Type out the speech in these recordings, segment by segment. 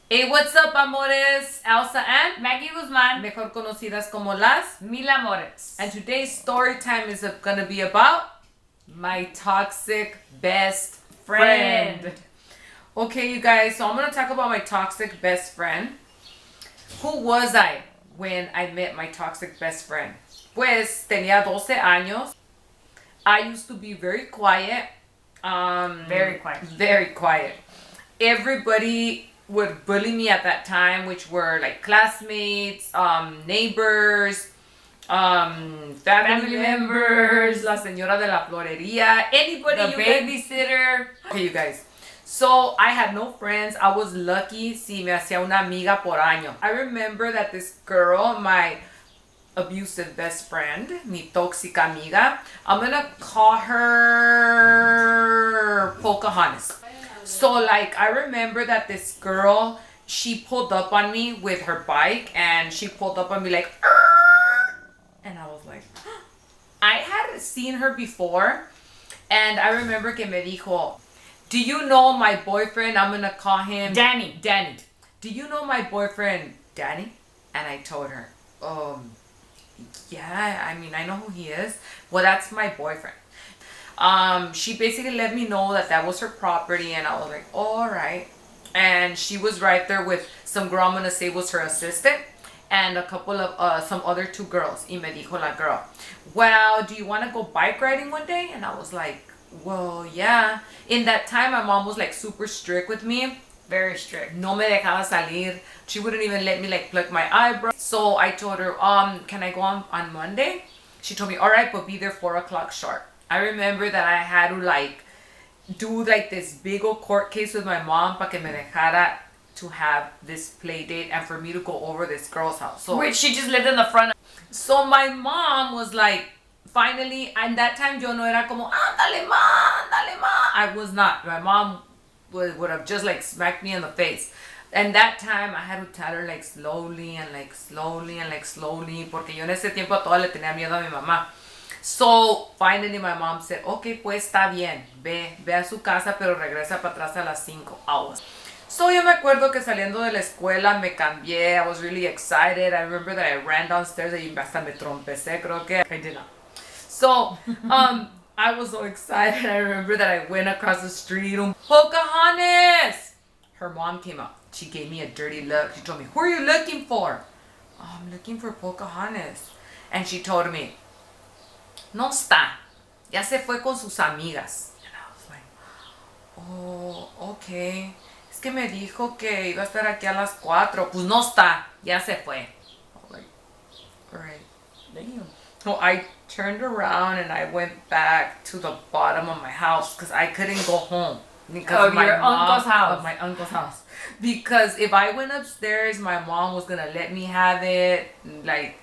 Hey, what's up, amores? Elsa and Maggie Guzman, mejor conocidas como las. Mil Amores. And today's story time is gonna be about my toxic best friend. Okay, you guys, so I'm gonna talk about my toxic best friend. Who was I when I met my toxic best friend? Pues tenía 12 años. I used to be very quiet. Very quiet. Very quiet. Everybody would bully me at that time, which were like classmates, neighbors, family members, la señora de la florería, anybody. The babysitter. Okay, you guys. So I had no friends. I was lucky si me hacía una amiga por año. I remember that this girl, my abusive best friend, mi tóxica amiga, I'm gonna call her Pocahontas. So like I remember that this girl, she pulled up on me with her bike and she pulled up on me like, "Arr!" And I was like, I had seen her before, and I remember que me dijo, do you know my boyfriend? I'm gonna call him Danny. Do you know my boyfriend Danny? And I told her, yeah, I mean, I know who he is. Well, that's my boyfriend. She basically let me know that was her property, and I was like, all right. And she was right there with some girl I'm gonna say was her assistant, and a couple of some other two girls. Y me dijo la girl, well, do you want to go bike riding one day? And I was like, well, yeah. In that time, my mom was like super strict with me. Very strict. No me dejaba salir. She wouldn't even let me like pluck my eyebrows. So I told her, can I go on Monday? She told me, all right, but be there 4 o'clock sharp. I remember that I had to like do like this big old court case with my mom para que me dejara to have this play date and for me to go over this girl's house. So which she just lived in the front. So my mom was like, finally, and that time yo no era como, ándale ma. I was not. My mom would have just like smacked me in the face. And that time I had to tell her like slowly porque yo en ese tiempo a toda le tenía miedo a mi mamá. So finally my mom said, okay, pues está bien, ve a su casa, pero regresa para atrás a las 5 hours. So yo me acuerdo que saliendo de la escuela me cambié. I was really excited. I remember that I ran downstairs y hasta me trompecé, creo que I did not. So I was so excited. I remember that I went across the street. Pocahontas! Her mom came up. She gave me a dirty look. She told me, who are you looking for? Oh, I'm looking for Pocahontas. And she told me, no está. Ya se fue con sus amigas. And I was like, oh, okay. Es que me dijo que iba a estar aquí a las 4. Pues no está. Ya se fue. I was like, all right. Damn. So I turned around and I went back to the bottom of my house because I couldn't go home. Because Of your uncle's house. Of my uncle's house. Because if I went upstairs, my mom was going to let me have it. Like,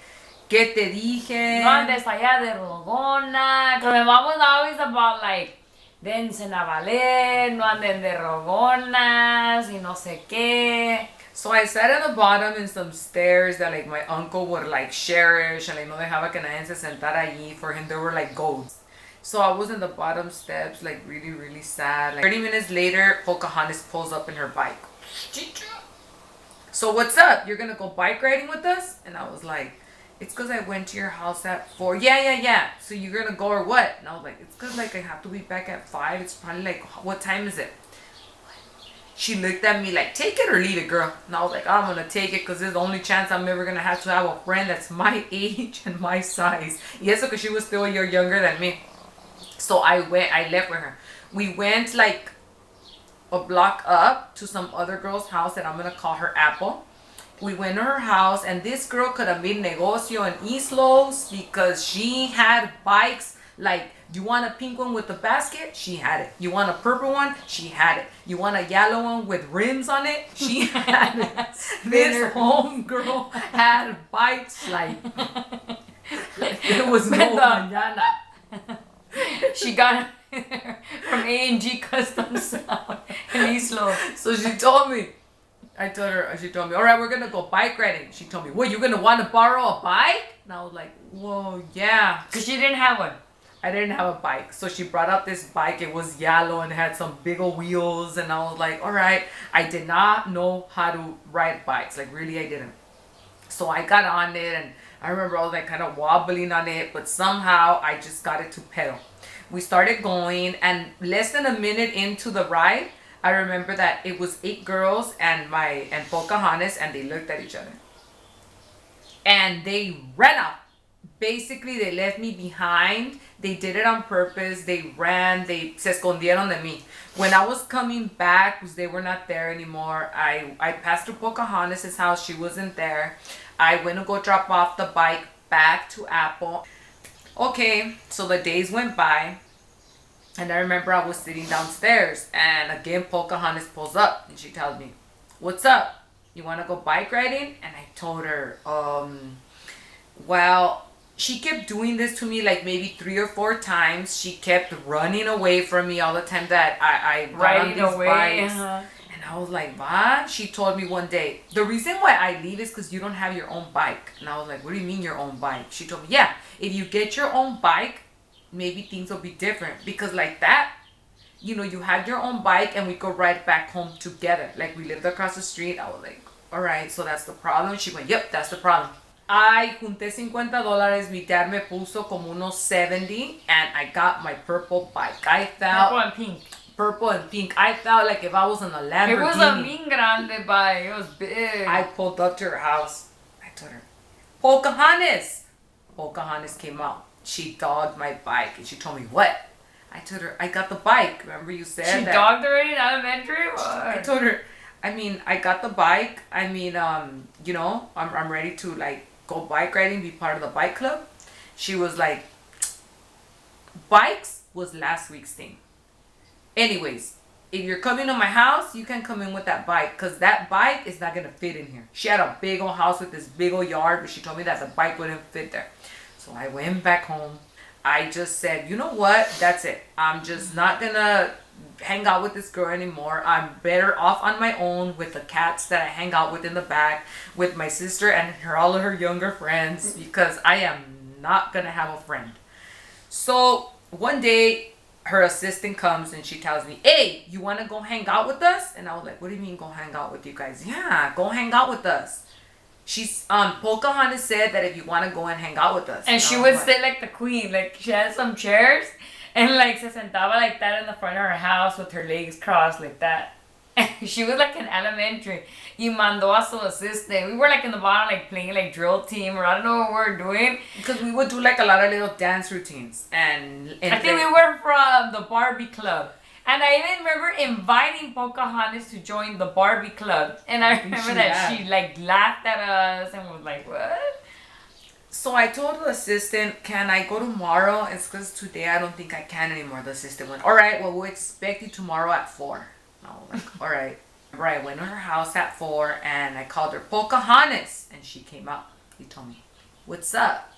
¿qué te dije? No andes allá de rogona. Because my mom was always about like, dense a valer, no anden de rogonas y no sé qué. So I sat at the bottom in some stairs that like my uncle would like cherish, and like no dejaba que nadie se sentara allí. For him, there were like goats. So I was in the bottom steps, like really sad. Like 30 minutes later, Pocahontas pulls up in her bike. So what's up? You're gonna go bike riding with us? And I was like, it's because I went to your house at 4. Yeah. So you're gonna go or what? And I was like, it's because like I have to be back at 5. It's probably like, what time is it? She looked at me like, take it or leave it, girl. And I was like, I'm gonna take it because this is the only chance I'm ever gonna have a friend that's my age and my size. Yes, because she was still a year younger than me. So I left with her. We went like a block up to some other girl's house that I'm gonna call her Apple. We went to her house, and this girl could have made negocio in East Los because she had bikes. Like, do you want a pink one with a basket? She had it. You want a purple one? She had it. You want a yellow one with rims on it? She had it. This homegirl had bikes like it was no mañana. She got it from A&G Customs in East Los. So she told me, she told me, all right, we're going to go bike riding. She told me, what, you're going to want to borrow a bike? And I was like, whoa, yeah. Because she didn't have one. I didn't have a bike. So she brought out this bike. It was yellow and had some big old wheels. And I was like, all right. I did not know how to ride bikes. Like, really, I didn't. So I got on it, and I remember I was like kind of wobbling on it, but somehow I just got it to pedal. We started going, and less than a minute into the ride, I remember that it was 8 girls and Pocahontas, and they looked at each other. And they ran out. Basically, they left me behind. They did it on purpose. They ran. They se escondieron de mí. When I was coming back, because they were not there anymore, I passed through Pocahontas' house. She wasn't there. I went to go drop off the bike back to Apple. Okay, so the days went by. And I remember I was sitting downstairs. And again, Pocahontas pulls up. And she tells me, what's up? You want to go bike riding? And I told her, well, she kept doing this to me like maybe 3 or 4 times. She kept running away from me all the time that I got on these bikes. And I was like, what? She told me one day, the reason why I leave is because you don't have your own bike. And I was like, what do you mean your own bike? She told me, yeah, if you get your own bike, maybe things will be different. Because like that, you know, you have your own bike and we could ride back home together. Like, we lived across the street. I was like, all right, so that's the problem. She went, yep, that's the problem. I junté $50. Mi dad me puso como unos 70, and I got my purple bike. I felt purple and pink. Purple and pink. I felt like if I was in a Lamborghini. It was a mean grande bike. It was big. I pulled up to her house. I told her, Pocahontas. Pocahontas came out. She dogged my bike, and she told me, what? I told her, I got the bike. Remember you said she that? She dogged already in elementary? What? I told her, I mean, I got the bike. I mean, you know, I'm ready to like go bike riding, be part of the bike club. She was like, bikes was last week's thing. Anyways, if you're coming to my house, you can come in with that bike, because that bike is not going to fit in here. She had a big old house with this big old yard, but she told me that the bike wouldn't fit there. So I went back home. I just said, you know what? That's it. I'm just not going to hang out with this girl anymore. I'm better off on my own with the cats that I hang out with in the back, with my sister and all of her younger friends, because I am not going to have a friend. So one day, her assistant comes and she tells me, hey, you want to go hang out with us? And I was like, what do you mean go hang out with you guys? Yeah, go hang out with us. She's Pocahontas said that if you want to go and hang out with us. And she would sit like the queen. Like, she had some chairs and like se sentaba like that in the front of her house with her legs crossed like that. And she was like in elementary. Y mandó a su assistant. We were like in the bottom like playing like drill team, or I don't know what we were doing. Because we would do like a lot of little dance routines. And I think we were from the Barbie Club. And I even remember inviting Pocahontas to join the Barbie Club. And I remember that she like laughed at us and was like, what? So I told the assistant, can I go tomorrow? It's because today I don't think I can anymore. The assistant went, all right, well, we'll expect you tomorrow at 4. I was like, all right. Right, I went to her house at 4 and I called her Pocahontas. And she came out. He told me, what's up?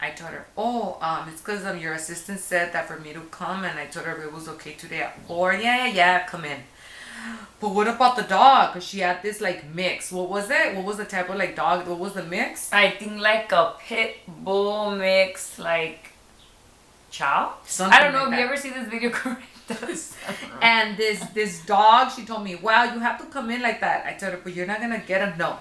I told her, it's because your assistant said that for me to come, and I told her it was okay today at 4. Yeah, come in. But what about the dog? Because she had this like mix. What was it? What was the type of like dog? What was the mix? I think like a pit bull mix, like chow. Something I don't know. like Have you that. ever seen this video? Correct. And this dog, she told me, wow, you have to come in like that. I told her, but you're not gonna get a no.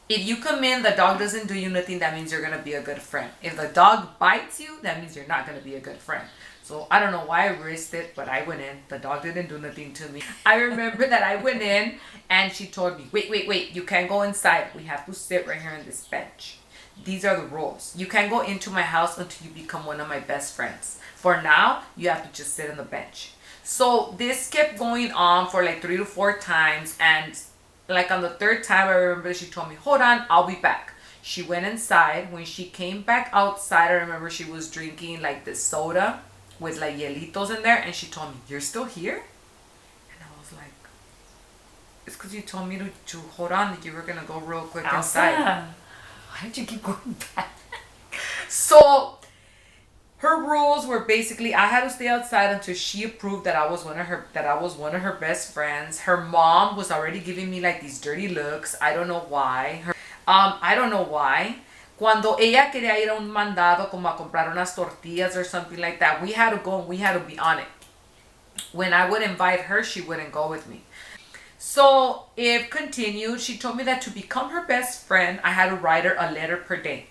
If you come in, the dog doesn't do you nothing, that means you're going to be a good friend. If the dog bites you, that means you're not going to be a good friend. So I don't know why I risked it, but I went in. The dog didn't do nothing to me. I remember that I went in and she told me, wait, you can't go inside. We have to sit right here on this bench. These are the rules. You can't go into my house until you become one of my best friends. For now, you have to just sit on the bench. So this kept going on for like 3 to 4 times, and like on the 3rd time, I remember she told me, hold on, I'll be back. She went inside. When she came back outside, I remember she was drinking like this soda with like hielitos in there. And she told me, you're still here? And I was like, it's because you told me to hold on, that you were going to go real quick inside. Why did you keep going back? So her rules were basically I had to stay outside until she approved that I was one of her best friends. Her mom was already giving me like these dirty looks. I don't know why. Cuando ella quería ir a un mandado como a comprar unas tortillas or something like that, we had to go and we had to be on it. When I would invite her, she wouldn't go with me. So it continued. She told me that to become her best friend, I had to write her a letter per day.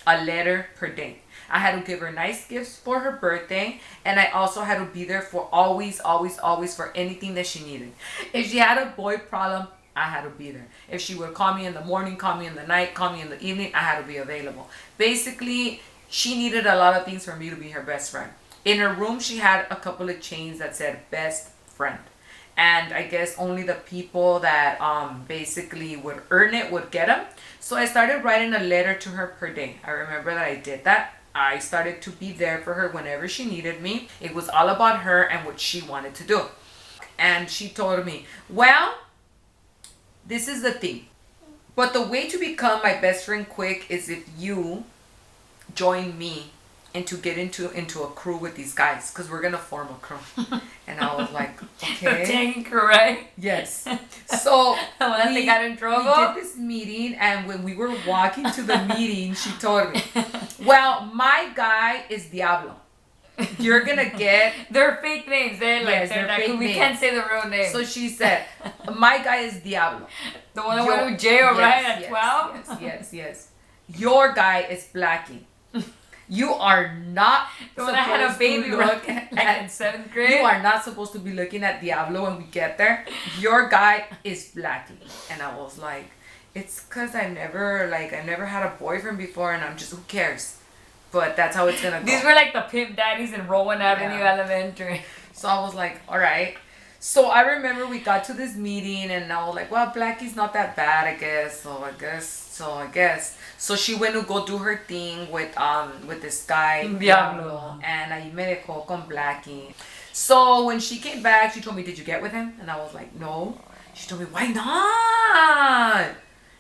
A letter per day. I had to give her nice gifts for her birthday, and I also had to be there for always, always, always for anything that she needed. If she had a boy problem, I had to be there. If she would call me in the morning, call me in the night, call me in the evening, I had to be available. Basically, she needed a lot of things for me to be her best friend. In her room, she had a couple of chains that said best friend. And I guess only the people that basically would earn it would get them. So I started writing a letter to her per day. I remember that I did that. I started to be there for her whenever she needed me. It was all about her and what she wanted to do. And she told me, well, this is the thing. But the way to become my best friend quick is if you join me and to get into a crew with these guys, because we're gonna form a crew. And I was like, okay. The tank, right? Yes. So they got in trouble. We did this meeting, and when we were walking to the meeting, she told me, well, my guy is Diablo. You're gonna get they're fake names. They're fake we names. Can't say the real name. So she said, my guy is Diablo. The one that went to jail, yes, right? At 12? Yes. Your guy is Blackie. You are not the one that had a baby like in 7th grade. You are not supposed to be looking at Diablo when we get there. Your guy is Blackie. And I was like, it's because I never had a boyfriend before, and I'm just, who cares? But that's how it's gonna go. These were like the pimp daddies in Rowan Avenue Elementary. So I was like, all right. So I remember we got to this meeting, and I was like, well, Blackie's not that bad, I guess. So So she went to go do her thing with this guy, Diablo, and ahí me dejó con Blackie. So when she came back, she told me, did you get with him? And I was like, no. She told me, why not?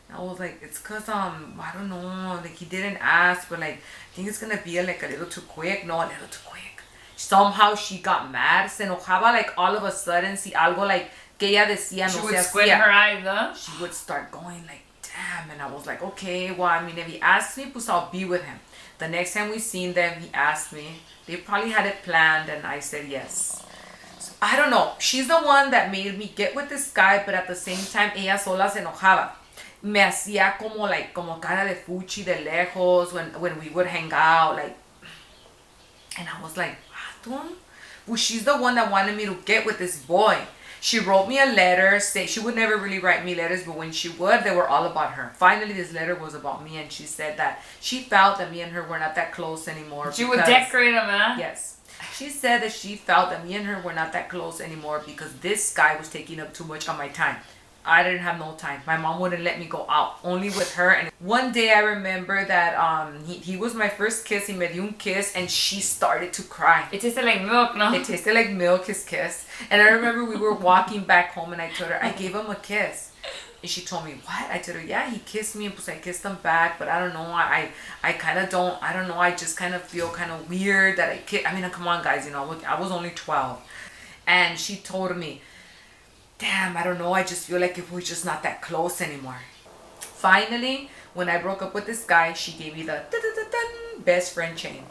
And I was like, it's cause I don't know, like he didn't ask, but like I think it's gonna be like a little too quick. No, a little too quick. Somehow she got mad, se enojaba like all of a sudden, si algo like que ella decía no se hacía. She would squint her eyes, huh? She would start going like, damn, and I was like, okay, well, I mean, if he asked me, pues I'll be with him. The next time we seen them, he asked me. They probably had it planned, and I said yes. So, I don't know. She's the one that made me get with this guy, but at the same time, ella sola se enojaba. Me hacía como cara de fuchi de lejos when we would hang out, like, and I was like, well, she's the one that wanted me to get with this boy. She wrote me a letter. She would never really write me letters, but when she would, they were all about her. Finally, this letter was about me, and she said that she felt that me and her were not that close anymore. She would decorate them, huh? Yes. She said that she felt that me and her were not that close anymore because this guy was taking up too much of my time. I didn't have no time. My mom wouldn't let me go out, only with her. And one day I remember that he was my first kiss. He me dio un kiss, and she started to cry. It tasted like milk, no? It tasted like milk, his kiss. And I remember we were walking back home, and I told her, I gave him a kiss. And she told me, what? I told her, yeah, he kissed me, and pues I kissed him back, but I don't know, I kind of don't, I don't know, I just kind of feel kind of weird that I mean, come on, guys, you know, I was only 12. And she told me, damn, I don't know, I just feel like if we're just not that close anymore. Finally, when I broke up with this guy, she gave me the best friend chain.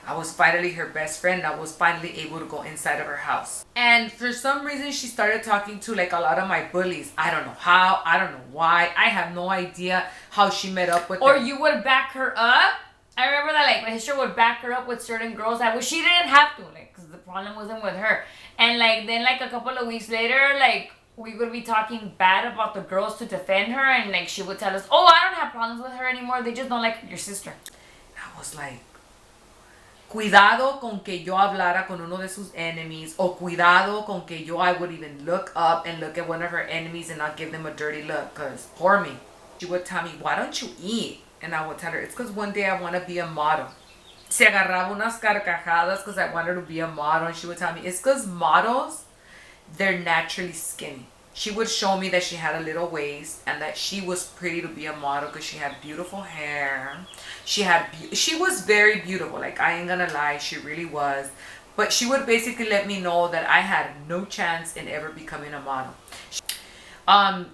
I was finally her best friend. I was finally able to go inside of her house. And for some reason, she started talking to like a lot of my bullies. I don't know how, I don't know why. I have no idea how she met up with them. Or you would back her up. I remember that like my sister would back her up with certain girls that well, she didn't have to, like, because the problem wasn't with her. And like then like a couple of weeks later, like we would be talking bad about the girls to defend her, and like she would tell us, oh, I don't have problems with her anymore, they just don't like your sister. I was like, cuidado con que yo hablara con uno de sus enemies, o cuidado con que yo I would even look up and look at one of her enemies and not give them a dirty look, because poor me. She would tell me, why don't you eat? And I would tell her, it's because one day I want to be a model. Se agarraba unas carcajadas because I wanted to be a model, and she would tell me, it's because models, they're naturally skinny. She would show me that she had a little waist and that she was pretty to be a model because she had beautiful hair. She was very beautiful. Like, I ain't gonna lie, she really was. But she would basically let me know that I had no chance in ever becoming a model.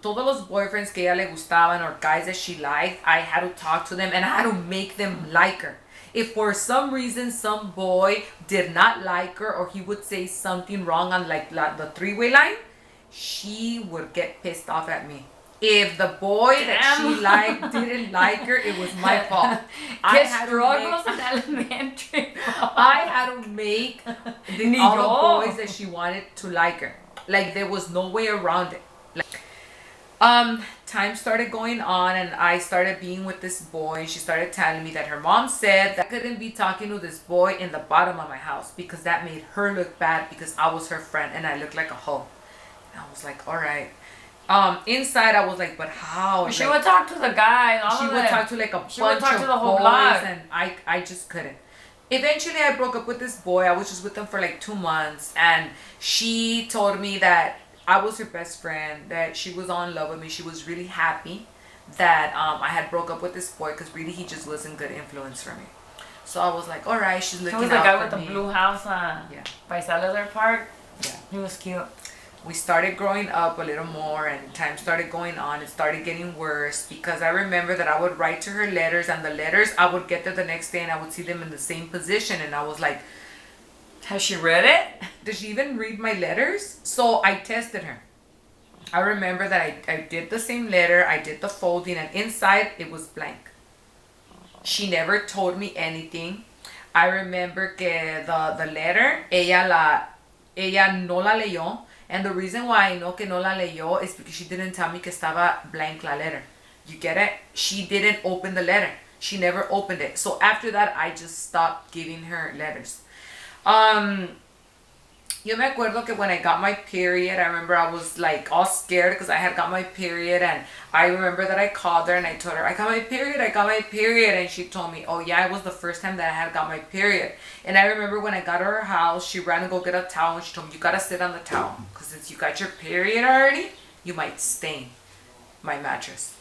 Todos los boyfriends que ella le gustaban or guys that she liked, I had to talk to them and I had to make them like her. If for some reason some boy did not like her or he would say something wrong on like the three-way line, she would get pissed off at me. If the boy that she liked didn't like her, it was my fault. I had struggles in elementary. I had to make all the boys that she wanted to like her. Like there was no way around it. Time started going on and I started being with this boy. She started telling me that her mom said that I couldn't be talking to this boy in the bottom of my house because that made her look bad because I was her friend and I looked like a hoe. And I was like, all right. Inside I was like, but how? She would talk to the guys. She would talk to like a bunch of the whole boys block. and I just couldn't. Eventually I broke up with this boy. I was just with him for like 2 months and she told me that I was her best friend, that she was all in love with me. She was really happy that I had broke up with this boy because really he just wasn't good influence for me. So I was like, all right, she's looking out for me. He was the guy with the blue house by Salazar Park. Yeah. He was cute. We started growing up a little more and time started going on. It started getting worse because I remember that I would write to her letters and the letters, I would get there the next day and I would see them in the same position and I was like, has she read it? Did she even read my letters? So I tested her. I remember that I did the same letter. I did the folding and inside it was blank. She never told me anything. I remember que the letter, ella no la leyó. And the reason why I know que no la leyó is because she didn't tell me que estaba blank la letter. You get it? She didn't open the letter. She never opened it. So after that, I just stopped giving her letters. Yo me acuerdo que when I got my period, I remember I was like all scared because I had got my period and I remember that I called her and I told her, I got my period. And she told me, oh yeah, it was the first time that I had got my period. And I remember when I got to her house, she ran to go get a towel and she told me, you got to sit on the towel because since you got your period already, you might stain my mattress.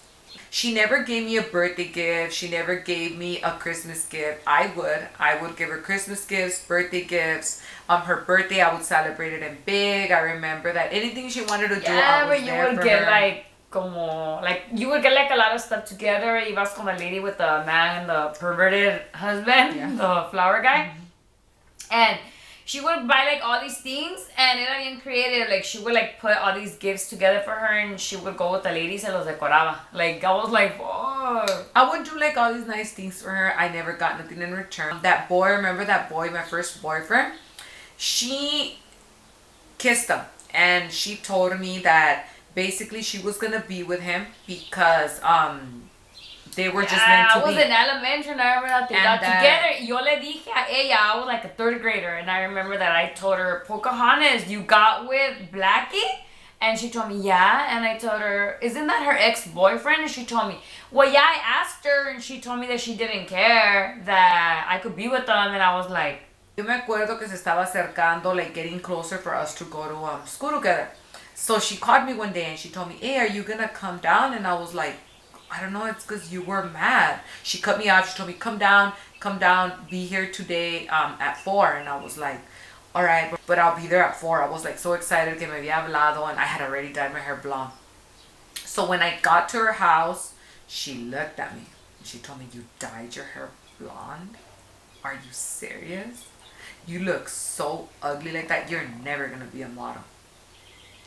She never gave me a birthday gift. She never gave me a Christmas gift. I would give her Christmas gifts, birthday gifts. Her birthday, I would celebrate it in big. I remember that anything she wanted to do, I was there for her. You would get like a lot of stuff together. Ibas con the lady with the man and the perverted husband, the flower guy. Mm-hmm. And she would buy like all these things and era bien creative. Like she would like put all these gifts together for her and she would go with the ladies and los decoraba. Like I was like, oh. I would do like all these nice things for her. I never got nothing in return. That boy, remember that boy, my first boyfriend? She kissed him and she told me that basically she was gonna be with him because they were just meant to be. I was in elementary and I remember that they got together. Yo le dije a ella, I was like a third grader, and I remember that I told her, Pocahontas, you got with Blackie? And she told me, yeah. And I told her, isn't that her ex-boyfriend? And she told me, well, yeah, I asked her, and she told me that she didn't care, that I could be with them, and I was like... Yo me acuerdo que se estaba acercando, like getting closer for us to go to school together. So she called me one day and she told me, hey, are you gonna come down? And I was like, I don't know, it's because you were mad. She cut me off. She told me, come down, be here today at 4. And I was like, all right, but I'll be there at 4. I was like so excited que me había hablado and I had already dyed my hair blonde. So when I got to her house, she looked at me. And she told me, you dyed your hair blonde? Are you serious? You look so ugly like that. You're never going to be a model.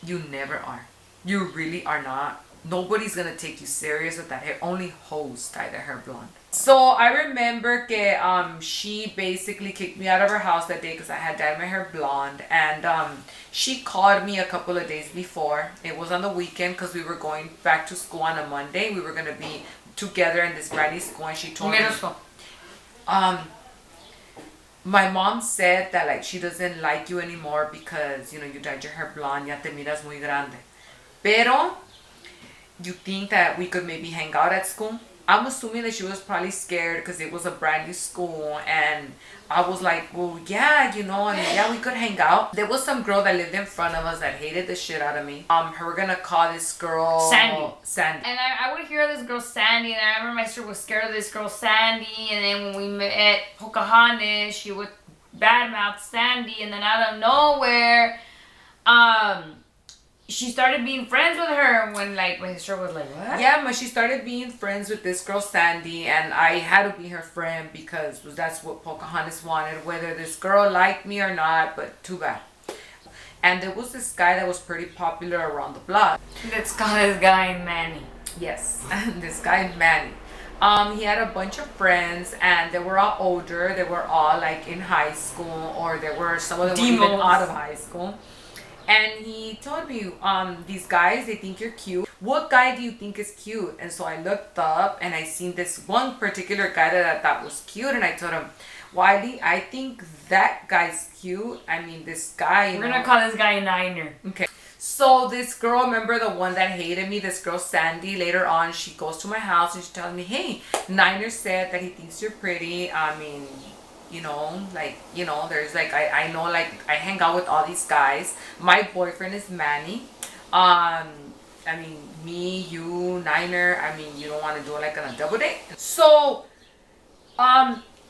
You never are. You really are not. Nobody's gonna take you serious with that hair. Only hoes dye their hair blonde. So I remember que she basically kicked me out of her house that day because I had dyed my hair blonde. And she called me a couple of days before. It was on the weekend because we were going back to school on a Monday. We were gonna be together in this brand new school, and she told me, my mom said that like she doesn't like you anymore because you dyed your hair blonde. Ya te miras muy grande. Pero you think that we could maybe hang out at school? I'm assuming that she was probably scared because it was a brand new school, and I was like, well, yeah, yeah, we could hang out. There was some girl that lived in front of us that hated the shit out of me. We're gonna call this girl Sandy. And I would hear this girl Sandy, and I remember my sister was scared of this girl Sandy, and then when we met Pocahontas, she would badmouth Sandy, and then out of nowhere, she started being friends with her when like my sister was like, what? Yeah, but she started being friends with this girl Sandy, and I had to be her friend because that's what Pocahontas wanted, whether this girl liked me or not. But too bad. And there was this guy that was pretty popular around the block. Let's call this guy Manny. Yes, this guy Manny. He had a bunch of friends, and they were all older. They were all like in high school, or there were some of them were even out of high school. And he told me, these guys, they think you're cute. What guy do you think is cute? And so I looked up and I seen this one particular guy that I thought was cute, and I told him, Wiley, I think that guy's cute. I mean, this guy. We're gonna call this guy Niner. Okay. So this girl, remember the one that hated me, this girl Sandy, later on, she goes to my house and she tells me, hey, Niner said that he thinks you're pretty. I mean, there's like, I know, like, I hang out with all these guys. My boyfriend is Manny. I mean, me, you, Niner, I mean, you don't want to do it like on a double date. So,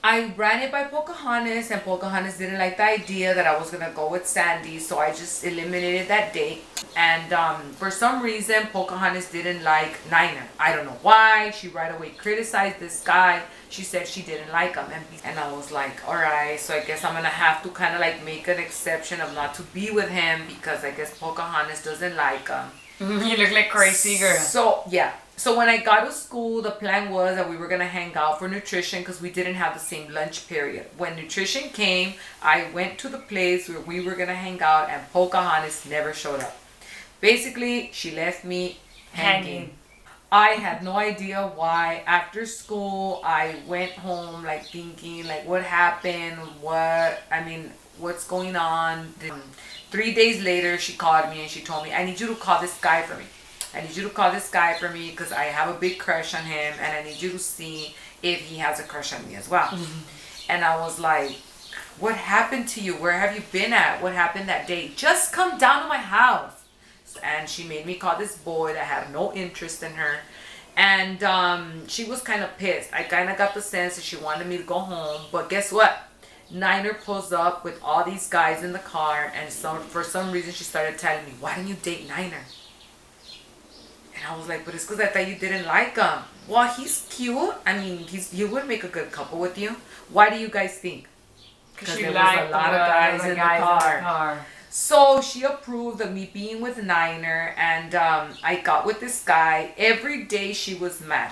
I ran it by Pocahontas, and Pocahontas didn't like the idea that I was going to go with Sandy, so I just eliminated that date. And for some reason, Pocahontas didn't like Niner. I don't know why. She right away criticized this guy. She said she didn't like him. And I was like, alright, so I guess I'm going to have to kind of like make an exception of not to be with him because I guess Pocahontas doesn't like him. You look like crazy girl. So, yeah. So when I got to school, the plan was that we were going to hang out for nutrition because we didn't have the same lunch period. When nutrition came, I went to the place where we were going to hang out, and Pocahontas never showed up. Basically, she left me hanging. I had no idea why. After school, I went home like thinking like what happened, what's going on. 3 days later, she called me and she told me, I need you to call this guy for me. I need you to call this guy for me because I have a big crush on him, and I need you to see if he has a crush on me as well. And I was like, what happened to you? Where have you been at? What happened that day? Just come down to my house. And she made me call this boy that had no interest in her. And she was kind of pissed. I kind of got the sense that she wanted me to go home. But guess what? Niner pulls up with all these guys in the car, and for some reason she started telling me, why didn't you date Niner? And I was like, but it's because I thought you didn't like him. Well, he's cute. I mean, he would make a good couple with you. Why do you guys think? Because there was a lot of guys in the car. So she approved of me being with Niner, and I got with this guy. Every day she was mad.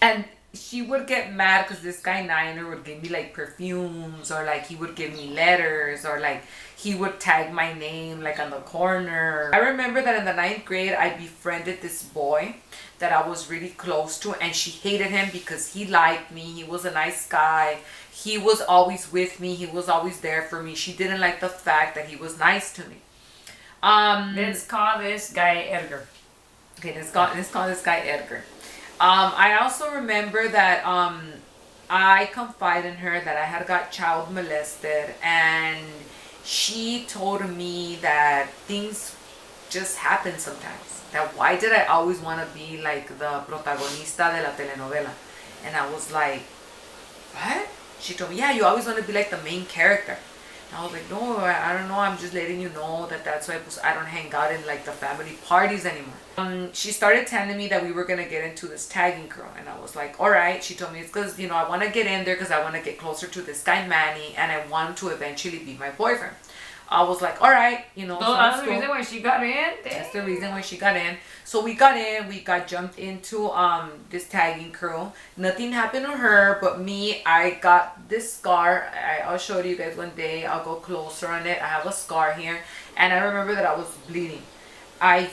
And she would get mad because this guy Niner would give me like perfumes, or like he would give me letters, or like he would tag my name like on the corner. I remember that in the 9th grade I befriended this boy that I was really close to, and she hated him because he liked me. He was a nice guy. He was always with me. He was always there for me. She didn't like the fact that he was nice to me. Let's call this guy Edgar. Okay, let's call this guy Edgar. I also remember that I confided in her that I had got child molested, and she told me that things just happen sometimes. That why did I always want to be like the protagonista de la telenovela? And I was like, what? She told me, yeah, you always want to be like the main character. And I was like, no, I don't know. I'm just letting you know that's why I don't hang out in like the family parties anymore. She started telling me that we were going to get into this tagging crew. And I was like, all right. She told me it's because, I want to get in there because I want to get closer to this guy, Manny. And I want to eventually be my boyfriend. I was like, all right, So that's the reason why she got in? That's the reason why she got in. So we got in, we got jumped into this tagging crew. Nothing happened to her, but me, I got this scar. I'll show you guys one day. I'll go closer on it. I have a scar here. And I remember that I was bleeding. I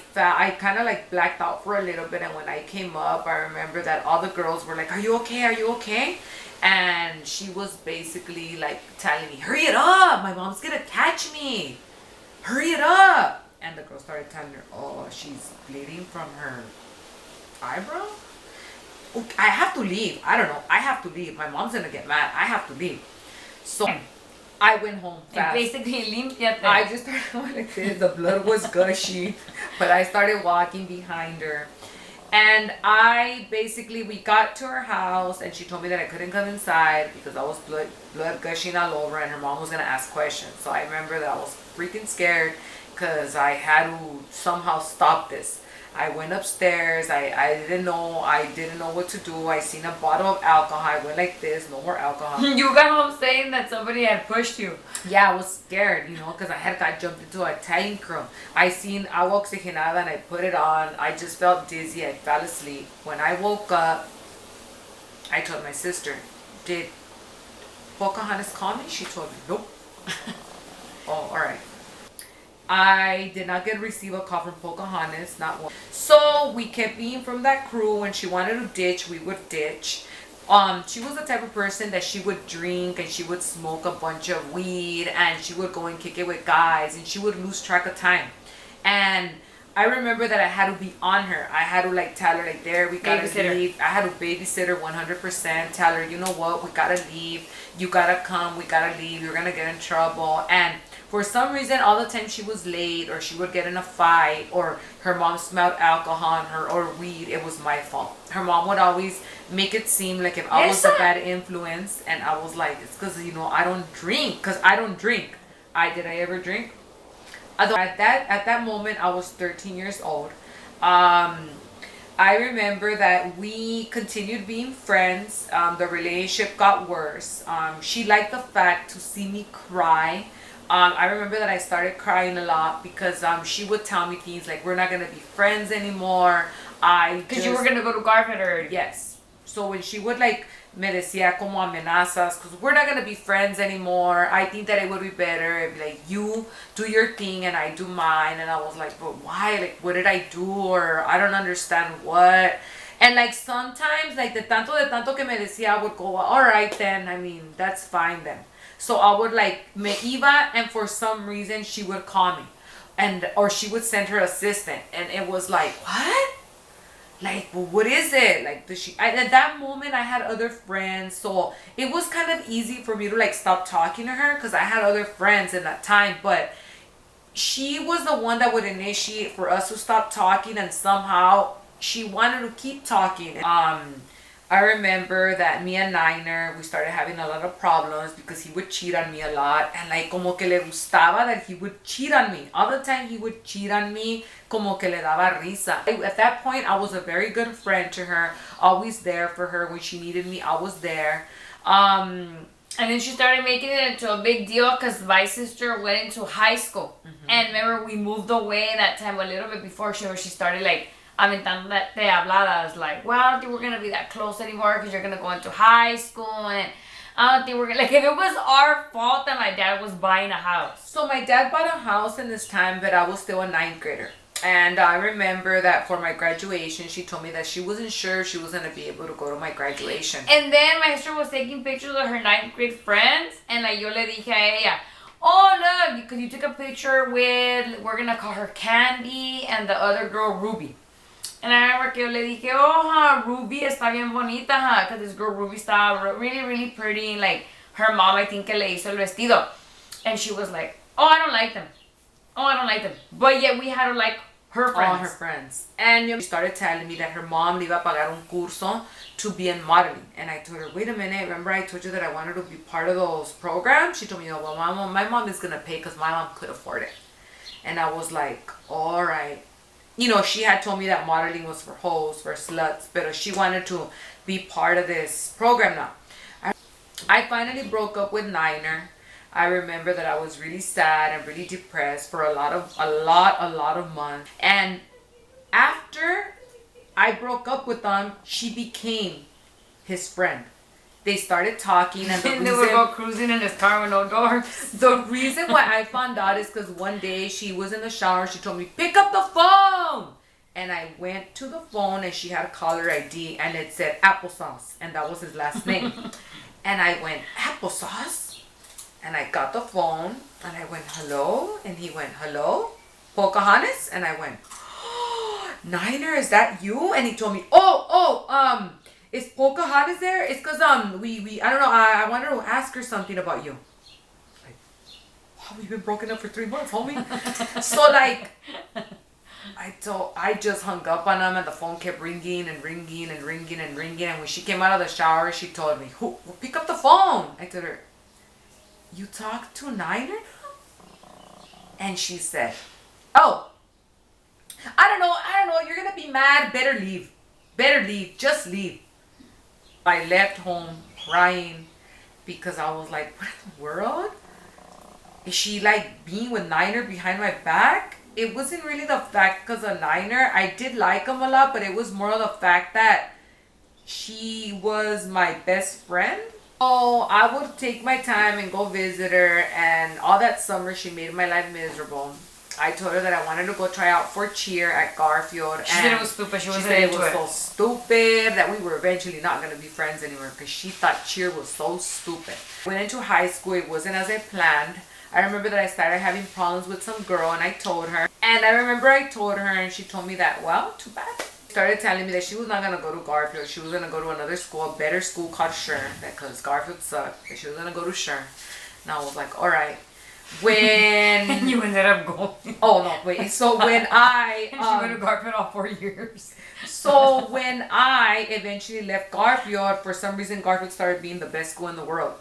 kind of like blacked out for a little bit, and when I came up, I remember that all the girls were like, are you okay? Are you okay? And she was basically like telling me, hurry it up, my mom's gonna catch me, hurry it up. And the girl started telling her, oh, she's bleeding from her eyebrow. Okay, I have to leave. I don't know, I have to leave. My mom's gonna get mad. I have to leave. So I went home fast. Basically, limpiate. I just started going like this. The blood was gushy, but I started walking behind her. And we got to her house, and she told me that I couldn't come inside because I was blood gushing all over, and her mom was going to ask questions. So I remember that I was freaking scared. because I had to somehow stop this. I went upstairs. I didn't know. I didn't know what to do. I seen a bottle of alcohol. I went like this. No more alcohol. You got home saying that somebody had pushed you. Yeah, I was scared, because I had got jumped into a tank room. I seen agua oxigenada and I put it on. I just felt dizzy. I fell asleep. When I woke up, I told my sister, "Did Pocahontas call me?" She told me, "Nope." Oh, all right. I did not receive a call from Pocahontas, not one. So we kept being from that crew. When she wanted to ditch, we would ditch. She was the type of person that she would drink and she would smoke a bunch of weed and she would go and kick it with guys and she would lose track of time. And I remember that I had to be on her. I had to tell her there we gotta leave. I had to babysit her 100%. Tell her, you know what, we gotta leave. You gotta come. We gotta leave. You're gonna get in trouble. And for some reason, all the time she was late or she would get in a fight or her mom smelled alcohol on her or weed, it was my fault. Her mom would always make it seem like if I was a bad influence, and I was like, it's because, I don't drink. Because I don't drink. Did I ever drink? Although at that moment, I was 13 years old. I remember that we continued being friends. The relationship got worse. She liked the fact to see me cry. I remember that I started crying a lot because she would tell me things like, we're not going to be friends anymore. Because you were going to go to Garfield already. Yes. So when she would me decía como amenazas, because we're not going to be friends anymore. I think that it would be better if you do your thing and I do mine. And I was like, but why? What did I do? Or I don't understand what. And sometimes de tanto que me decía, I would go, all right then. I mean, that's fine then. So I would me iba, and for some reason she would call me, or she would send her assistant, and it was what? Well, what is it? Does she? At that moment I had other friends, so it was kind of easy for me to stop talking to her because I had other friends in that time. But she was the one that would initiate for us to stop talking, and somehow she wanted to keep talking. I remember that me and Niner, we started having a lot of problems because he would cheat on me a lot. And como que le gustaba that he would cheat on me. All the time he would cheat on me, como que le daba risa. At that point, I was a very good friend to her. Always there for her. When she needed me, I was there. And then she started making it into a big deal because my sister went into high school. Mm-hmm. And remember, we moved away that time a little bit before she started aventándote habladas well, I don't think we're gonna be that close anymore because you're gonna go into high school, and I don't think we're gonna if it was our fault that my dad was buying a house. So my dad bought a house in this time, but I was still a 9th grader. And I remember that for my graduation, she told me that she wasn't sure if she was gonna be able to go to my graduation. And then my sister was taking pictures of her 9th grade friends, and yo le dije a ella, oh look, because you took a picture with, we're gonna call her Candy, and the other girl Ruby. And I remember que yo le dije, oh, Ruby está bien bonita, because this girl Ruby estaba really, really pretty. Her mom, I think, que le hizo el vestido. And she was like, oh, I don't like them. Oh, I don't like them. But yet we had to like her friends. All her friends. And she started telling me that her mom le iba a pagar un curso to be in modeling. And I told her, wait a minute, remember I told you that I wanted to be part of those programs? She told me, oh, well, my mom is going to pay because my mom could afford it. And I was like, all right. She had told me that modeling was for hoes, for sluts, but she wanted to be part of this program now. I finally broke up with Niner. I remember that I was really sad and really depressed for a lot of months. And after I broke up with him, she became his friend. They started talking, and they would go cruising in his car with no doors. The reason why I found out is because one day she was in the shower. She told me, pick up the phone. And I went to the phone, and she had a caller ID, and it said Applesauce. And that was his last name. And I went, Applesauce? And I got the phone, and I went, hello? And he went, hello? Pocahontas? And I went, oh, Niner, is that you? And he told me, is Pocahontas there? It's because we I don't know, I wanted to ask her something about you. We've been broken up for 3 months, homie. So I just hung up on him, and the phone kept ringing and ringing and ringing and ringing. And when she came out of the shower, she told me, "Who? Pick up the phone." I told her, "You talked to Niner?" And she said, Oh, I don't know. You're gonna be mad. Better leave. Better leave. Just leave. I left home crying because I was like, what in the world? Is she like being with Niner behind my back? It wasn't really the fact because of Niner. I did like him a lot, but it was more of the fact that she was my best friend. So I would take my time and go visit her, and all that summer she made my life miserable. I told her that I wanted to go try out for cheer at Garfield. She said it was stupid. She said it was so stupid that we were eventually not going to be friends anymore because she thought cheer was so stupid. Went into high school. It wasn't as I planned. I remember that I started having problems with some girl, and I told her. And I remember I told her, and she told me that, well, too bad. Started telling me that she was not going to go to Garfield. She was going to go to another school, a better school called Shern, because Garfield sucked. That she was going to go to Shern. And I was like, all right. When you ended up going. Oh no, wait. So when I she went to Garfield all 4 years. So when I eventually left Garfield, for some reason Garfield started being the best school in the world.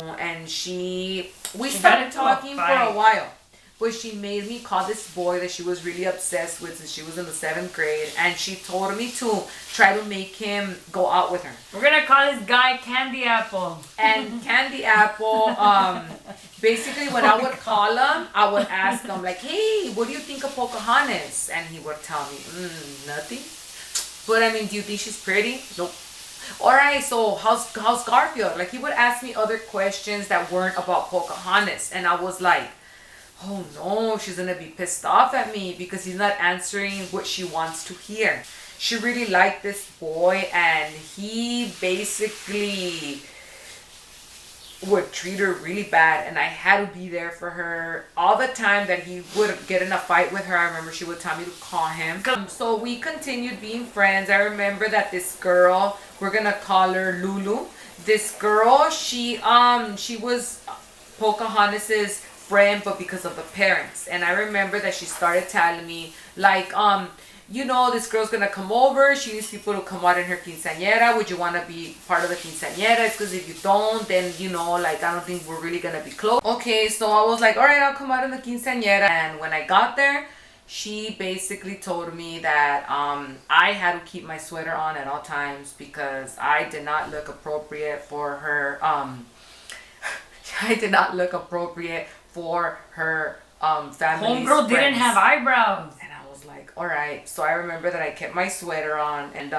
And we started talking for a while. But she made me call this boy that she was really obsessed with since she was in the 7th grade. And she told me to try to make him go out with her. We're going to call this guy Candy Apple. And Candy Apple, basically when I would call him, I would ask him like, hey, what do you think of Pocahontas? And he would tell me, nothing. But I mean, do you think she's pretty? Nope. Alright, so how's Garfield? Like he would ask me other questions that weren't about Pocahontas. And I was like, oh no, she's gonna be pissed off at me because he's not answering what she wants to hear. She really liked this boy, and he basically would treat her really bad, and I had to be there for her all the time that he would get in a fight with her. I remember she would tell me to call him. So we continued being friends. I remember that this girl, we're gonna call her Lulu. This girl, she was Pocahontas's friend, but because of the parents. And I remember that she started telling me like, you know, this girl's gonna come over, she needs people to come out in her quinceañera, would you want to be part of the quinceañera? It's because if you don't, then you know, like I don't think we're really gonna be close. Okay, so I was like, all right, I'll come out in the quinceañera. And when I got there, she basically told me that I had to keep my sweater on at all times because I did not look appropriate for her I did not look appropriate for her family's Homegirl friends. didn't have eyebrows. And I was like, all right. So I remember that I kept my sweater on, and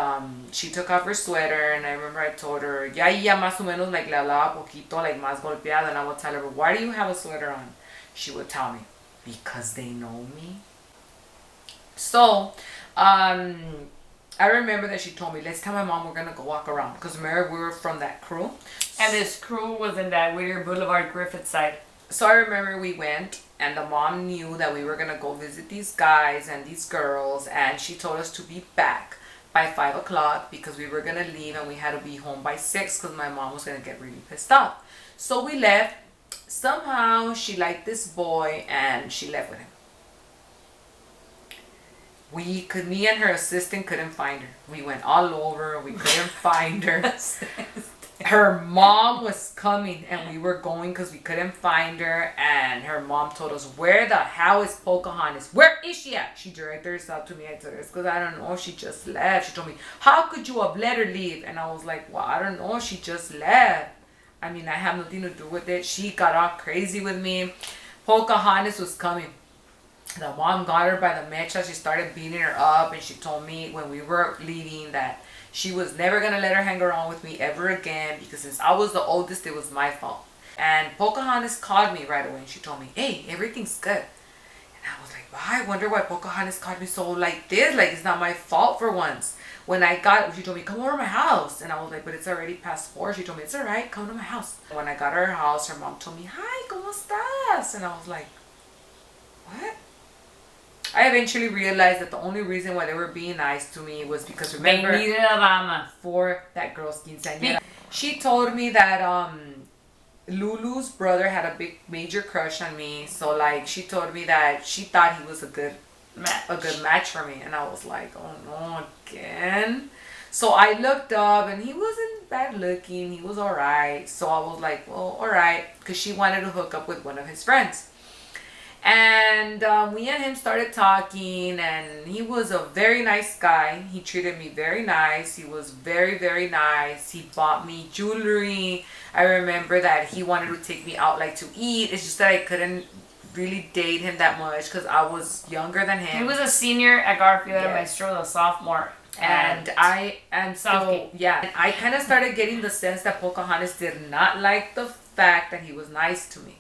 she took off her sweater, and I remember I told her, ya más o menos, like, le hablaba poquito, like, más golpeada, and I would tell her, why do you have a sweater on? She would tell me, because they know me. So, I remember that she told me, let's tell my mom we're going to go walk around. Because remember, we were from that crew. And this crew was in that Whittier Boulevard Griffith side. So I remember we went, and the mom knew that we were going to go visit these guys and these girls. And she told us to be back by 5 o'clock because we were going to leave and we had to be home by 6 because my mom was going to get really pissed off. So we left. Somehow she liked this boy and she left with him. Me and her assistant couldn't find her. We went all over. We couldn't find her. Her mom was coming and we were going because we couldn't find her. And her mom told us, where the hell is Pocahontas? Where is she at? She directed herself to me. I told her, it's because I don't know. She just left. She told me, how could you have let her leave? And I was like, well, I don't know. She just left. I mean, I have nothing to do with it. She got all crazy with me. Pocahontas was coming. The mom got her by the mecha. She started beating her up, and she told me when we were leaving that she was never going to let her hang around with me ever again because since I was the oldest, it was my fault. And Pocahontas called me right away, and she told me, hey, everything's good. And I was like, well, I wonder why Pocahontas called me so like this. Like, it's not my fault for once. When I got, she told me, come over to my house. And I was like, but it's already past 4. She told me, it's all right, come to my house. When I got to her house, her mom told me, hi, ¿cómo estás? And I was like, what? I eventually realized that the only reason why they were being nice to me was because, remember, they needed a dama for that girl's quinceañera. She told me that Lulu's brother had a big major crush on me. So like she told me that she thought he was a good match for me. And I was like, oh no, again. So I looked up and he wasn't bad looking. He was alright. So I was like, well, alright. Because she wanted to hook up with one of his friends. And we and him started talking, and he was a very nice guy. He treated me very nice. He was very, very nice. He bought me jewelry. I remember that he wanted to take me out like to eat. It's just that I couldn't really date him that much because I was younger than him. He was a senior at Garfield, Yes. and Maestro was a sophomore. And so yeah, I kind of started getting the sense that Pocahontas did not like the fact that he was nice to me.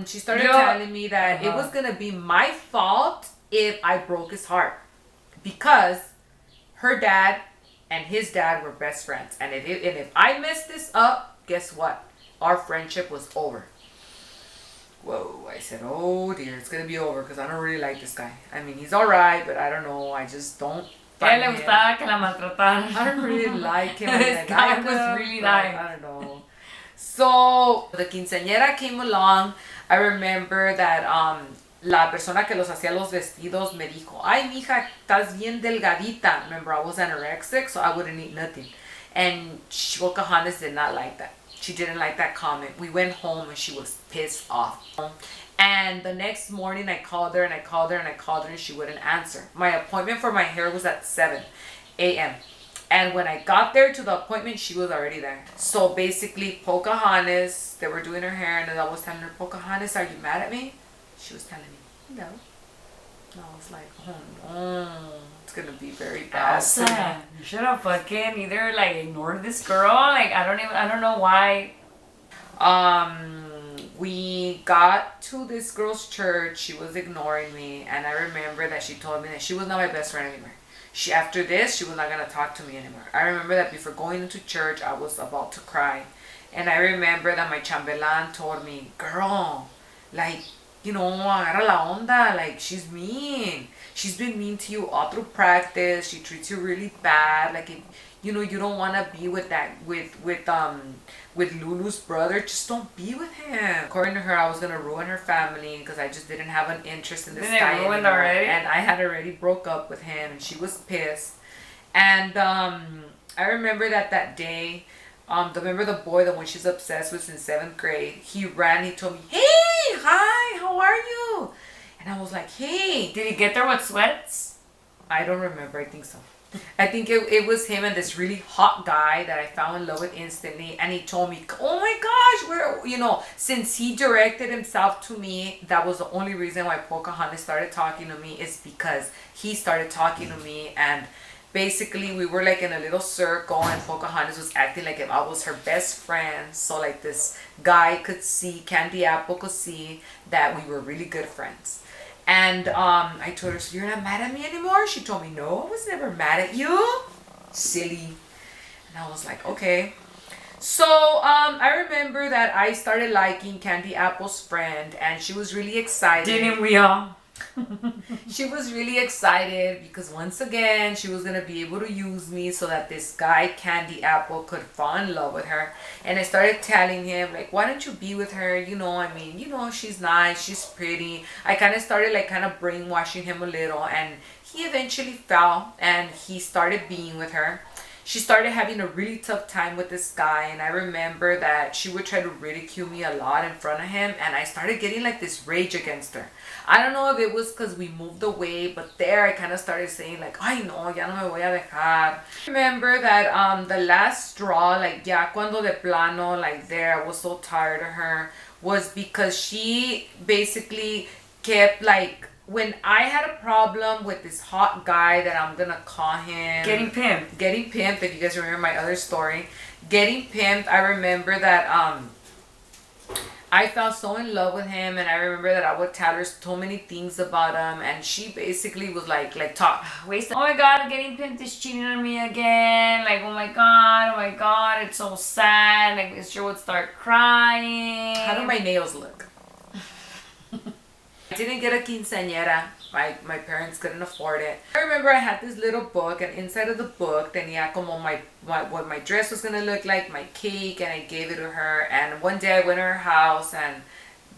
She started telling me that it was gonna be my fault if I broke his heart, because her dad and his dad were best friends, and if I messed this up, guess what? Our friendship was over. Whoa, I said, oh dear, it's gonna be over because I don't really like this guy. I mean, he's alright, but I don't know, I just don't. A él le gustaba que la maltrataran. I don't really like him. This guy was really nice. I don't know. So the quinceañera came along. I remember that la persona que los hacía los vestidos me dijo, ay mija, estás bien delgadita. Remember, I was anorexic, so I wouldn't eat nothing. And Pocahontas did not like that. She didn't like that comment. We went home and she was pissed off. And the next morning I called her and I called her and I called her and she wouldn't answer. My appointment for my hair was at 7 a.m. And when I got there to the appointment, she was already there. So basically, Pocahontas, they were doing her hair, and I was telling her, Pocahontas, are you mad at me? She was telling me, no. And I was like, oh no, it's gonna be very bad. You should have fucking either like ignored this girl. Like I don't know why. We got to this girl's church. She was ignoring me, and I remember that she told me that she was not my best friend anymore. After this, she was not going to talk to me anymore. I remember that before going into church, I was about to cry. And I remember that my chambelán told me, girl, like, you know, agarra la onda. Like, she's mean. She's been mean to you all through practice. She treats you really bad. Like, if, you know, you don't want to be with that, with Lulu's brother, just don't be with him. According to her, I was going to ruin her family because I just didn't have an interest in this guy anymore. Already? And I had already broke up with him, and she was pissed. And I remember that day, remember the boy, the one she's obsessed with in 7th grade, he ran, he told me, hey, hi, how are you? And I was like, hey. Did he get there with sweats? I don't remember, I think so. I think it was him and this really hot guy that I fell in love with instantly, and he told me, oh my gosh, since he directed himself to me, that was the only reason why Pocahontas started talking to me, is because he started talking to me. And basically we were like in a little circle, and Pocahontas was acting like if I was her best friend, so like this guy could see, Candy Apple could see that we were really good friends. And I told her, so you're not mad at me anymore? She told me, no, I was never mad at you. Silly. And I was like, okay. So I remember that I started liking Candy Apple's friend, and she was really excited. Didn't we all? She was really excited because once again she was gonna be able to use me so that this guy Candy Apple could fall in love with her. And I started telling him, like, why don't you be with her? I mean, she's nice, she's pretty. I kind of started like kind of brainwashing him a little, and he eventually fell and he started being with her. She started having a really tough time with this guy, and I remember that she would try to ridicule me a lot in front of him, and I started getting like this rage against her. I don't know if it was because we moved away, but there I kind of started saying like, ay no, ya no me voy a dejar. I remember that the last straw, like ya cuando de plano, like there, I was so tired of her, was because she basically kept like, when I had a problem with this hot guy that I'm gonna call him Getting pimped, if you guys remember my other story, getting pimped, I remember that I fell so in love with him, and I remember that I would tell her so many things about him, and she basically was like talk. Oh my god, getting pimped is cheating on me again. Like, oh my god, it's so sad. Like, this sure would start crying. How do my nails look? I didn't get a quinceañera. My parents couldn't afford it. I remember I had this little book, and inside of the book tenía como what my dress was gonna look like, my cake, and I gave it to her. And one day I went to her house and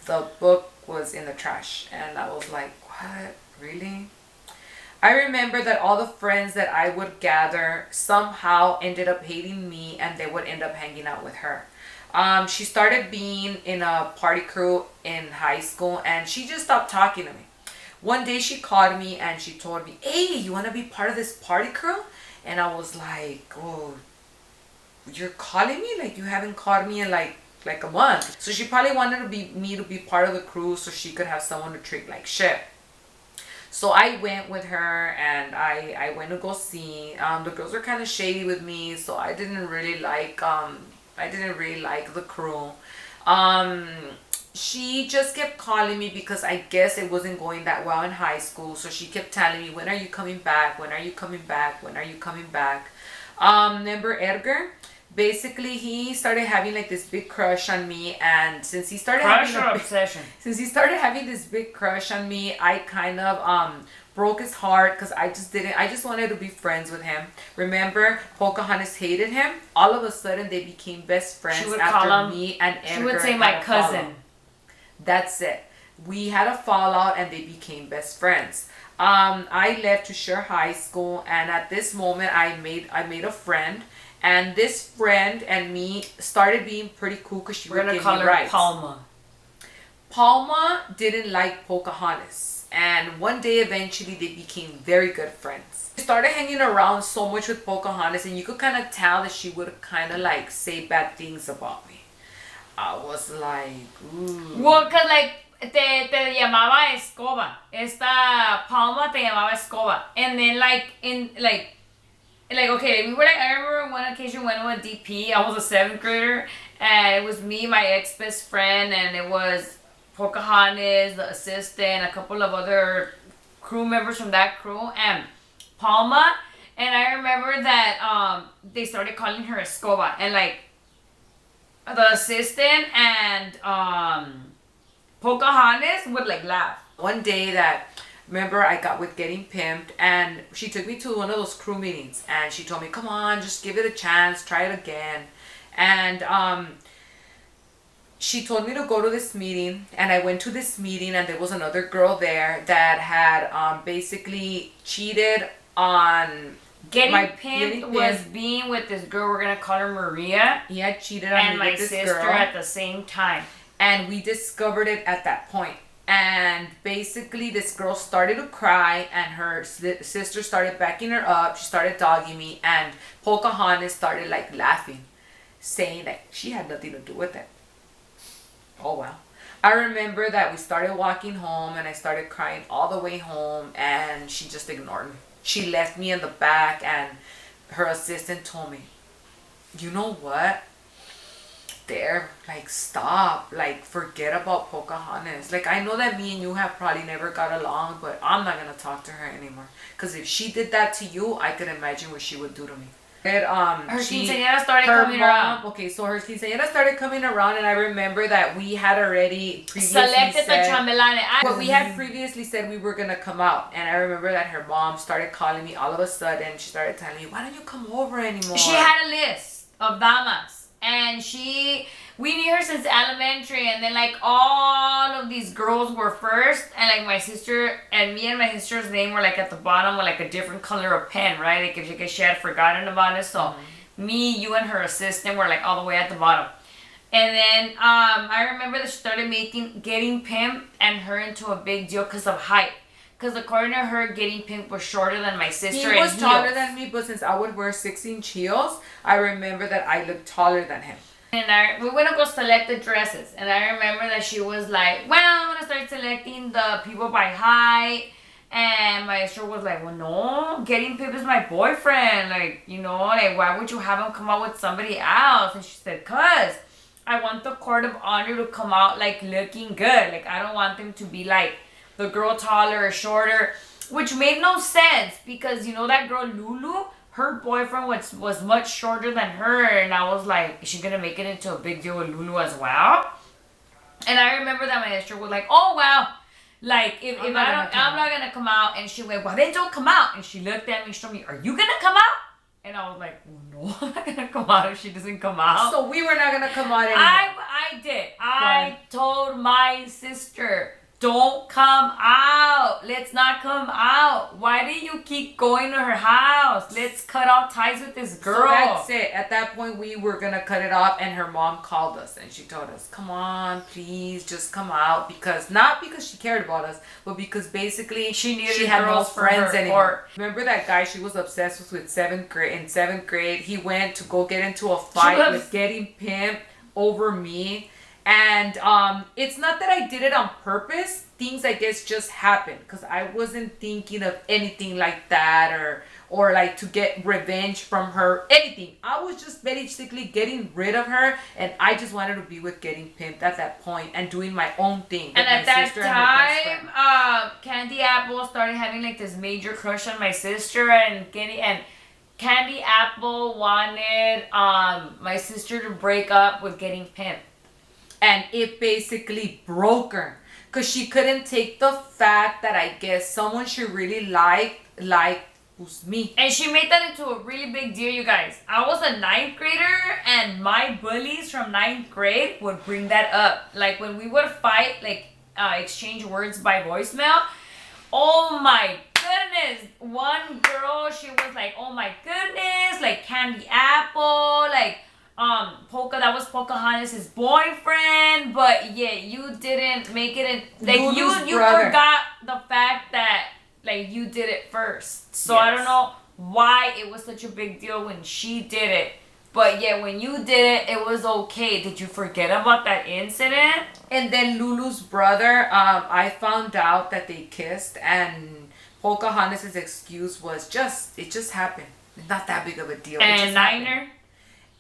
the book was in the trash, and I was like, what? Really? I remember that all the friends that I would gather somehow ended up hating me, and they would end up hanging out with her. She started being in a party crew in high school, and she just stopped talking to me. One day she called me and she told me, "Hey, you want to be part of this party crew?" And I was like, "Oh, you're calling me? Like you haven't called me in like a month." So she probably wanted me to be part of the crew so she could have someone to treat like shit. So I went with her, and I went to go see. The girls were kind of shady with me, so I didn't really like the crew. Um, she just kept calling me because I guess it wasn't going that well in high school. So she kept telling me, "When are you coming back? When are you coming back? When are you coming back?" Remember Edgar? Basically, he started having like this big crush on me, and since he started Crush or obsession? since he started having this big crush on me, I kind of broke his heart because I just wanted to be friends with him. Remember, Pocahontas hated him. All of a sudden, they became best friends after me and Edgar. She would say my cousin. That's it. We had a fallout, and they became best friends. I left to share high school, and at this moment, I made a friend. And this friend and me started being pretty cool because she would give me rides. We're gonna call her Palma. Palma didn't like Pocahontas, and one day eventually they became very good friends. We started hanging around so much with Pocahontas, and you could kind of tell that she would kind of like say bad things about me. I was like, ooh. Well, cause like te llamaba Escoba. Esta Palma te llamaba Escoba, and then like okay, we were like, I remember one occasion when we went to DP. I was a 7th grader, and it was me, my ex best friend, and it was Pocahontas, the assistant, a couple of other crew members from that crew, and Palma. And I remember that they started calling her Escoba, and like the assistant and Pocahontas would like laugh. One day that, remember, I got with Getting Pimped, and she took me to one of those crew meetings, and she told me, "Come on, just give it a chance, try it again." And she told me to go to this meeting, and I went to this meeting, and there was another girl there that had basically cheated on Getting Pimped was being with this girl, we're gonna call her Maria. He had cheated on me with this girl. And my sister at the same time. And we discovered it at that point. And basically this girl started to cry, and her sister started backing her up. She started dogging me, and Pocahontas started like laughing, saying that she had nothing to do with it. Oh well. I remember that we started walking home, and I started crying all the way home, and she just ignored me. She left me in the back, and her assistant told me, "You know what? There, like, stop, like, forget about Pocahontas. Like, I know that me and you have probably never got along, but I'm not gonna talk to her anymore, because if she did that to you, I could imagine what she would do to me." Her quinceañera started coming around. Okay, so her quinceañera started coming around, and I remember that we had already previously selected the chambelane. But we had previously said we were gonna come out, and I remember that her mom started calling me all of a sudden. She started telling me, "Why don't you come over anymore?" She had a list of damas, and we knew her since elementary, and then like all of these girls were first, and like my sister and me and my sister's name were like at the bottom with like a different color of pen, right? Like if she had forgotten about it. So me, you, and her assistant were like all the way at the bottom. And then I remember that she started Getting Pimped and her into a big deal because of height. Because according to her, Getting Pimped was shorter than my sister. He was taller than me, but since I would wear 6-inch heels, I remember that I looked taller than him. And we went to go select the dresses, and I remember that she was like, "Well, I'm gonna start selecting the people by height," and my sister was like, "Well, no, Getting Pimped is my boyfriend, like, you know, like, why would you have him come out with somebody else?" And she said, "Cause I want the court of honor to come out like looking good, like I don't want them to be like the girl taller or shorter," which made no sense because you know that girl Lulu, her boyfriend was much shorter than her, and I was like, is she gonna make it into a big deal with Lulu as well? And I remember that my sister was like, "Oh wow, like if I'm not gonna come out," and she went, "Well then don't come out," and she looked at me, she told me, "Are you gonna come out?" And I was like, "No, I'm not gonna come out if she doesn't come out." So we were not gonna come out anymore. I did. I told my sister, don't come out. Let's not come out. Why do you keep going to her house? Let's cut off ties with this girl. So that's it. At that point, we were going to cut it off, and her mom called us, and she told us, come on, please, just come out. Not because she cared about us, but because basically she had no friends anymore. Court. Remember that guy she was obsessed with in 7th grade? He went to go get into a fight with Getting Pimped over me. And it's not that I did it on purpose. Things, I guess, just happened because I wasn't thinking of anything like that or like to get revenge from her, anything. I was just basically getting rid of her, and I just wanted to be with Getting Pimped at that point and doing my own thing. And at that time, Candy Apple started having like this major crush on my sister, and Candy Apple wanted my sister to break up with Getting Pimped. And it basically broke her. Because she couldn't take the fact that I guess someone she really liked was me. And she made that into a really big deal, you guys. I was a 9th grader, and my bullies from 9th grade would bring that up. Like when we would fight, like exchange words by voicemail. Oh my goodness. One girl, she was like, oh my goodness, like Candy Apple, like... that was Pocahontas' boyfriend, but yeah, you didn't make it in, like you forgot the fact that like you did it first. So yes. I don't know why it was such a big deal when she did it. But yeah, when you did it, it was okay. Did you forget about that incident? And then Lulu's brother, I found out that they kissed, and Pocahontas' excuse was it just happened. It's not that big of a deal. And Niner?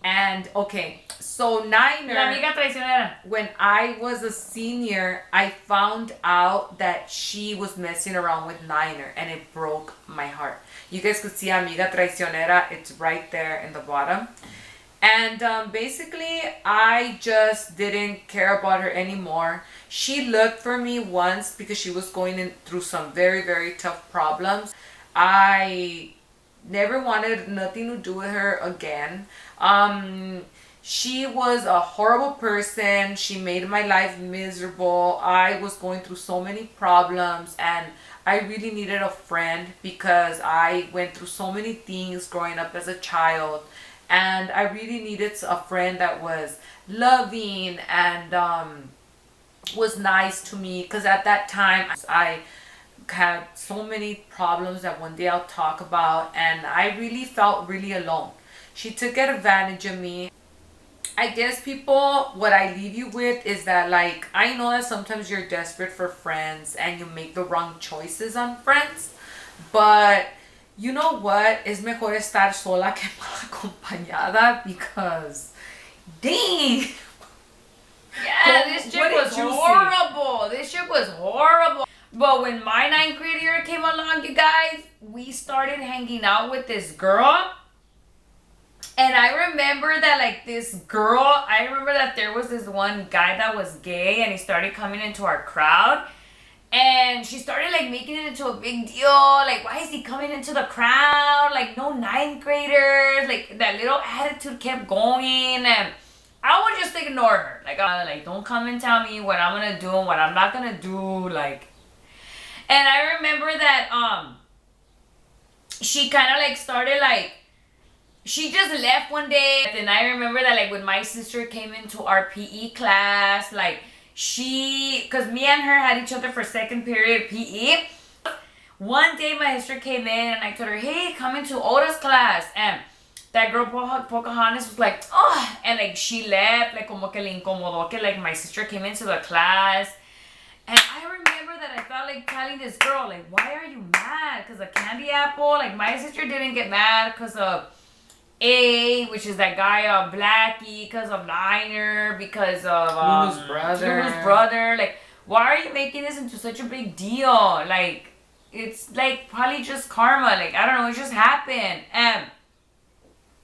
And okay, so Niner, La amiga traicionera. When I was a senior, I found out that she was messing around with Niner, and it broke my heart. You guys could see Amiga Traicionera, it's right there in the bottom. And basically, I just didn't care about her anymore. She looked for me once because she was going through some very, very tough problems. I never wanted nothing to do with her again. She was a horrible person. She made my life miserable. I was going through so many problems, and I really needed a friend because I went through so many things growing up as a child, and I really needed a friend that was loving and was nice to me, because at that time I had so many problems that one day I'll talk about, and I really felt really alone. She took advantage of me. I guess people, what I leave you with is that, like, I know that sometimes you're desperate for friends and you make the wrong choices on friends, but you know what? Es mejor estar sola que mal acompañada, because dang. Yeah, this shit was horrible. This shit was horrible. But when my 9th grade year came along, you guys, we started hanging out with this girl. And I remember that, like, I remember that there was this one guy that was gay, and he started coming into our crowd. And she started, like, making it into a big deal. Like, why is he coming into the crowd? Like, no 9th graders. Like, that little attitude kept going. And I would just ignore her. Like, don't come and tell me what I'm going to do and what I'm not going to do. Like, and I remember that, she kind of, like, started, like, she just left one day. And I remember that, like, when my sister came into our PE class, like, because me and her had each other for 2nd period PE. One day my sister came in, and I told her, hey, come into Oda's class. And that girl, Pocahontas, was like, oh, and, like, she left, like, como que le incomodó que, like, my sister came into the class. And I remember that I felt like telling this girl, like, why are you mad? Because of Candy Apple? Like, my sister didn't get mad because of A, which is that guy, Blackie, because of Niner, because of Lulu's brother. Like, why are you making this into such a big deal? Like, it's, like, probably just karma. Like, I don't know, it just happened. And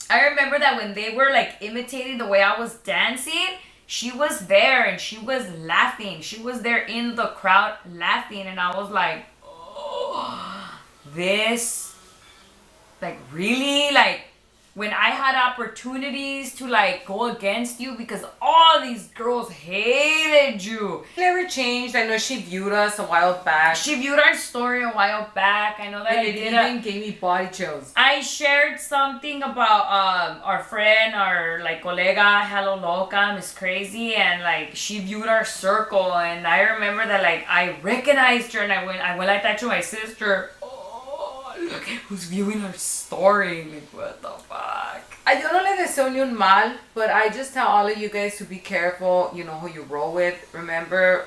I remember that when they were, like, imitating the way I was dancing, she was there and she was laughing. She was there in the crowd laughing, and I was like, oh, this, like, really? Like, when I had opportunities to, like, go against you, because all all these girls hated you. She never changed. I know she viewed us a while back. She viewed our story a while back. I know that And it even gave me body chills. I shared something about our friend, our like colega, Hello Loca, Miss Crazy, and like she viewed our circle, and I remember that like I recognized her, and I went like that to my sister. Oh, look at who's viewing our story. Like, what the fuck? Yo no le deseo ni un mal, but I just tell all of you guys to be careful. You know who you roll with. Remember,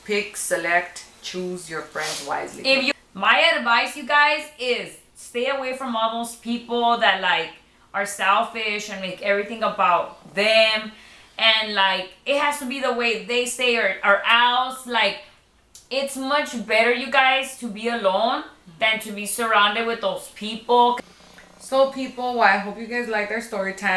pick, select, choose your friends wisely. My advice, you guys, is stay away from all those people that like are selfish and make everything about them, and like it has to be the way they say or else. Like, it's much better, you guys, to be alone than to be surrounded with those people. So people, well, I hope you guys liked our story time.